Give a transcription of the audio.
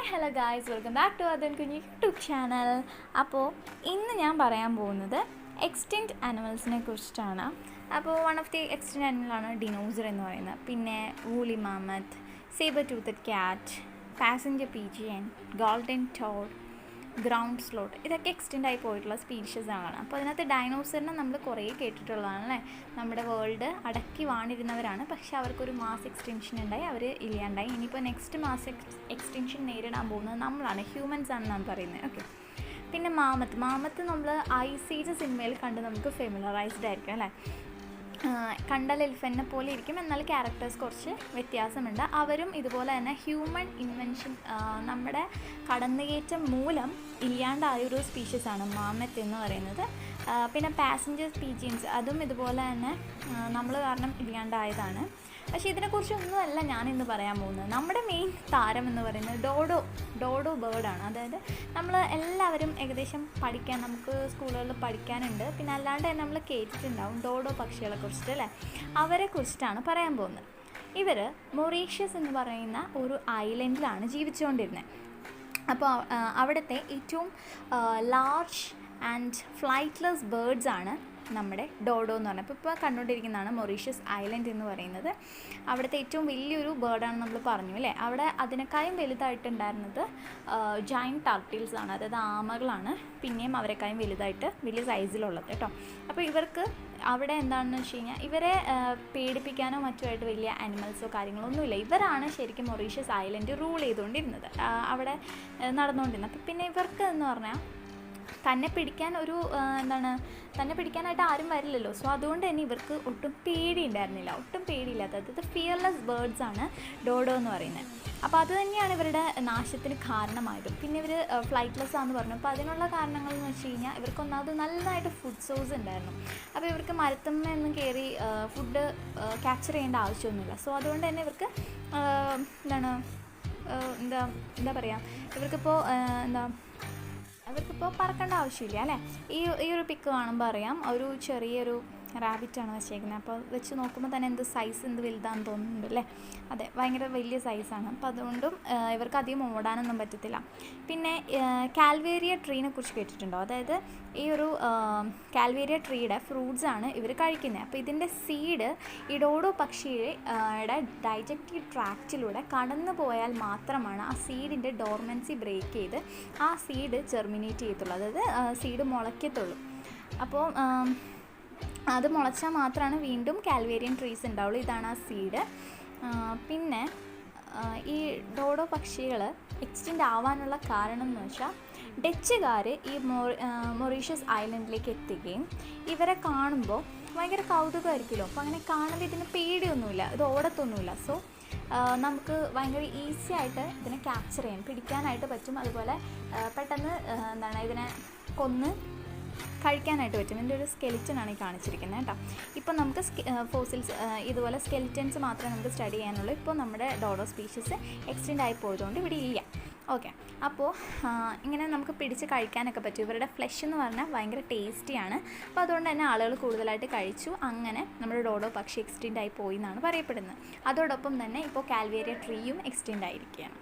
Hello guys, welcome back to അതൻ കുഞ്ഞി YouTube channel. അപ്പോൾ ഇന്ന് ഞാൻ പറയാൻ പോകുന്നത് എക്സ്റ്റിൻക്റ്റ് ആനിമൽസിനെ കുറിച്ചിട്ടാണ്. അപ്പോൾ വൺ ഓഫ് ദി എക്സ്റ്റിൻക്റ്റ് ആനിമലാണ് ഡിനോസർ എന്ന് പറയുന്നത്. പിന്നെ woolly mammoth, sabre toothed cat, passenger pigeon, golden toad, ground sloth, ഇതൊക്കെ എക്സ്റ്റെൻഡ് ആയി പോയിട്ടുള്ള സ്പീഷീസ് ആണ്. അപ്പോൾ അതിനകത്ത് ഡൈനോസറിനെ നമ്മൾ കുറേ കേട്ടിട്ടുള്ളതാണ് അല്ലേ. നമ്മുടെ വേൾഡ് അടക്കി വാണിരുന്നവരാണ്. പക്ഷേ അവർക്കൊരു മാസ് എക്സ്റ്റെൻഷൻ ഉണ്ടായി, അവർ ഇല്ലാണ്ടായി. ഇനിയിപ്പോൾ നെക്സ്റ്റ് മാസ് എക്സ്റ്റെൻഷൻ നേരിടാൻ പോകുന്നത് നമ്മളാണ്, ഹ്യൂമൻസ് ആണെന്നാണ് പറയുന്നത്. ഓക്കെ. പിന്നെ മാമത്ത് നമ്മൾ ഐസ് ഏജ് സിനിമയിൽ കണ്ട് നമുക്ക് ഫെമിലറൈസ്ഡ് ആയിരിക്കും അല്ലേ. കണ്ടാൽ എലിഫൻറ്റിനെ പോലെ ഇരിക്കും, എന്നാൽ ക്യാരക്ടേഴ്സ് കുറച്ച് വ്യത്യാസമുണ്ട്. അവരും ഇതുപോലെ തന്നെ ഹ്യൂമൻ ഇൻവെൻഷൻ, നമ്മുടെ കടന്നുകയറ്റം മൂലം ഇല്ലാണ്ടായൊരു സ്പീഷീസാണ് മാമത്ത് എന്ന് പറയുന്നത്. പിന്നെ പാസഞ്ചർ പീജിയൻസ്, അതും ഇതുപോലെ തന്നെ നമ്മൾ കാരണം ഇല്ലാണ്ടായതാണ്. പക്ഷേ ഇതിനെക്കുറിച്ചൊന്നുമല്ല ഞാനിന്ന് പറയാൻ പോകുന്നത്. നമ്മുടെ മെയിൻ താരം എന്ന് പറയുന്നത് ഡോഡോ ബേർഡാണ്. അതായത് നമ്മൾ എല്ലാവരും ഏകദേശം പഠിക്കാൻ, നമുക്ക് സ്കൂളുകളിൽ പഠിക്കാനുണ്ട്, പിന്നെ അല്ലാണ്ട് തന്നെ നമ്മൾ കേട്ടിട്ടുണ്ടാവും ഡോഡോ പക്ഷികളെ കുറിച്ചിട്ട് അല്ലേ. അവരെ കുറിച്ചിട്ടാണ് പറയാൻ പോകുന്നത്. ഇവർ മൊറീഷ്യസ് എന്ന് പറയുന്ന ഒരു ഐലൻഡിലാണ് ജീവിച്ചുകൊണ്ടിരുന്നത്. അപ്പോൾ അവിടുത്തെ ഏറ്റവും ലാർജ് ആൻഡ് ഫ്ലൈറ്റ്ലെസ് ബേർഡ്സ് ആണ് നമ്മുടെ ഡോഡോ എന്ന് പറഞ്ഞത്. ഇപ്പോൾ കണ്ടുകൊണ്ടിരിക്കുന്നതാണ് മൊറീഷ്യസ് ഐലൻഡ് എന്ന് പറയുന്നത്. അവിടുത്തെ ഏറ്റവും വലിയൊരു ബേർഡാണ് നമ്മൾ പറഞ്ഞു അല്ലേ. അവിടെ അതിനേക്കാളും വലുതായിട്ടുണ്ടായിരുന്നത് ജൈൻറ്റ് ടർട്ടിൽസ് ആണ്, അതായത് ആമകളാണ് പിന്നെയും അവരെക്കാളും വലുതായിട്ട് വലിയ സൈസിലുള്ളത് കേട്ടോ. അപ്പോൾ ഇവർക്ക് അവിടെ എന്താണെന്ന് വെച്ച് കഴിഞ്ഞാൽ ഇവരെ പേടിപ്പിക്കാനോ മറ്റുമായിട്ട് വലിയ ആനിമൽസോ കാര്യങ്ങളോ ഒന്നുമില്ല. ഇവരാണ് ശരിക്കും മൊറീഷ്യസ് ഐലൻഡ് റൂൾ ചെയ്തുകൊണ്ടിരുന്നത്, അവിടെ നടന്നുകൊണ്ടിരുന്നത്. അപ്പോൾ പിന്നെ ഇവർക്ക് എന്ന് പറഞ്ഞാൽ തന്നെ പിടിക്കാൻ തന്നെ പിടിക്കാനായിട്ട് ആരും വരില്ലല്ലോ. സോ അതുകൊണ്ട് തന്നെ ഇവർക്ക് ഒട്ടും പേടിയില്ലാത്ത, അതായത് ഫിയർലെസ് ബേർഡ്സ് ആണ് ഡോഡോ എന്ന് പറയുന്നത്. അപ്പോൾ അത് തന്നെയാണ് ഇവരുടെ നാശത്തിന് കാരണമായതും. പിന്നെ ഇവർ ഫ്ലൈറ്റ്ലെസ് ആണെന്ന് പറഞ്ഞു. അപ്പോൾ അതിനുള്ള കാരണങ്ങൾ എന്ന് വെച്ച് കഴിഞ്ഞാൽ ഇവർക്ക് ഒന്നാമത് നല്ലതായിട്ട് ഫുഡ് സോഴ്സ് ഉണ്ടായിരുന്നു. അപ്പോൾ ഇവർക്ക് മരത്തുമ്മയൊന്നും കയറി ഫുഡ് ക്യാപ്ചർ ചെയ്യേണ്ട ആവശ്യമൊന്നുമില്ല. സോ അതുകൊണ്ട് തന്നെ ഇവർക്ക് എന്താ പറയുക, അവർക്കിപ്പോൾ പറക്കേണ്ട ആവശ്യമില്ല അല്ലേ. ഈ ഒരു പിക്ക് കാണുമ്പോൾ അറിയാം, ഒരു ചെറിയൊരു റാബിറ്റാണ് വെച്ചേക്കുന്നത്. അപ്പോൾ വെച്ച് നോക്കുമ്പോൾ തന്നെ എന്ത് വലുതാണെന്ന് തോന്നുന്നുണ്ട് അല്ലേ. അതെ, ഭയങ്കര വലിയ സൈസാണ്. അപ്പോൾ അതുകൊണ്ടും ഇവർക്ക് അധികം ഓടാനൊന്നും പറ്റത്തില്ല. പിന്നെ കാൽവേരിയ ട്രീനെ കുറിച്ച് കേട്ടിട്ടുണ്ടോ? അതായത് ഈ ഒരു കാൽവേരിയ ട്രീയുടെ ഫ്രൂട്ട്സാണ് ഇവർ കഴിക്കുന്നത്. അപ്പോൾ ഇതിൻ്റെ സീഡ് ഈ ഡോഡോ പക്ഷിയുടെ ഡൈജക്റ്റീവ് ട്രാക്റ്റിലൂടെ കടന്നു പോയാൽ മാത്രമാണ് ആ സീഡിൻ്റെ ഡോർമൻസി ബ്രേക്ക് ചെയ്ത് ആ സീഡ് ജെർമിനേറ്റ് ചെയ്യത്തുള്ളൂ, അതായത് സീഡ് മുളയ്ക്കത്തുള്ളൂ. അപ്പോൾ അത് മുളച്ചാൽ മാത്രമാണ് വീണ്ടും കാൽവേരിയൻ ട്രീസ് ഉണ്ടാവുള്ളൂ. ഇതാണ് ആ സീഡ്. പിന്നെ ഈ ഡോഡോ പക്ഷികൾ എക്സ്റ്റിൻറ്റ് ആവാനുള്ള കാരണം എന്ന് വെച്ചാൽ ഡച്ചുകാർ ഈ മൊറീഷ്യസ് ഐലൻഡിലേക്ക് എത്തുകയും ഇവരെ കാണുമ്പോൾ ഭയങ്കര കൗതുകമായിരിക്കുമല്ലോ. അപ്പോൾ അങ്ങനെ കാണുമ്പോൾ ഇതിന് പേടിയൊന്നുമില്ല, ഇത് ഓടത്തൊന്നുമില്ല. സോ നമുക്ക് ഭയങ്കര ഈസി ആയിട്ട് ഇതിനെ ക്യാപ്ചർ ചെയ്യാൻ, പിടിക്കാനായിട്ട് പറ്റും. അതുപോലെ പെട്ടെന്ന് ഇതിനെ കൊന്ന് കഴിക്കാനായിട്ട് പറ്റും. ഇതിൻ്റെ ഒരു സ്കെലിറ്റനാണ് ഈ കാണിച്ചിരിക്കുന്നത് കേട്ടോ. ഇപ്പം നമുക്ക് ഫോസിൽസ് ഇതുപോലെ സ്കെലിറ്റൻസ് മാത്രമേ നമുക്ക് സ്റ്റഡി ചെയ്യാനുള്ളൂ. ഇപ്പോൾ നമ്മുടെ ഡോഡോ സ്പീഷീസ് എക്സ്റ്റെൻഡ് ആയി പോയതുകൊണ്ട് ഇവിടെ ഇല്ല. ഓക്കെ. അപ്പോൾ ഇങ്ങനെ നമുക്ക് പിടിച്ച് കഴിക്കാനൊക്കെ പറ്റും. ഇവരുടെ ഫ്ലഷ് എന്ന് പറഞ്ഞാൽ ഭയങ്കര ടേസ്റ്റിയാണ്. അപ്പോൾ അതുകൊണ്ട് തന്നെ ആളുകൾ കൂടുതലായിട്ട് കഴിച്ചു. അങ്ങനെ നമ്മുടെ ഡോഡോ പക്ഷി എക്സ്റ്റെൻഡ് ആയി പോയി എന്നാണ് പറയപ്പെടുന്നത്. അതോടൊപ്പം തന്നെ ഇപ്പോൾ കാൽവേരിയ ട്രീയും എക്സ്റ്റെൻഡ് ആയിരിക്കുകയാണ്.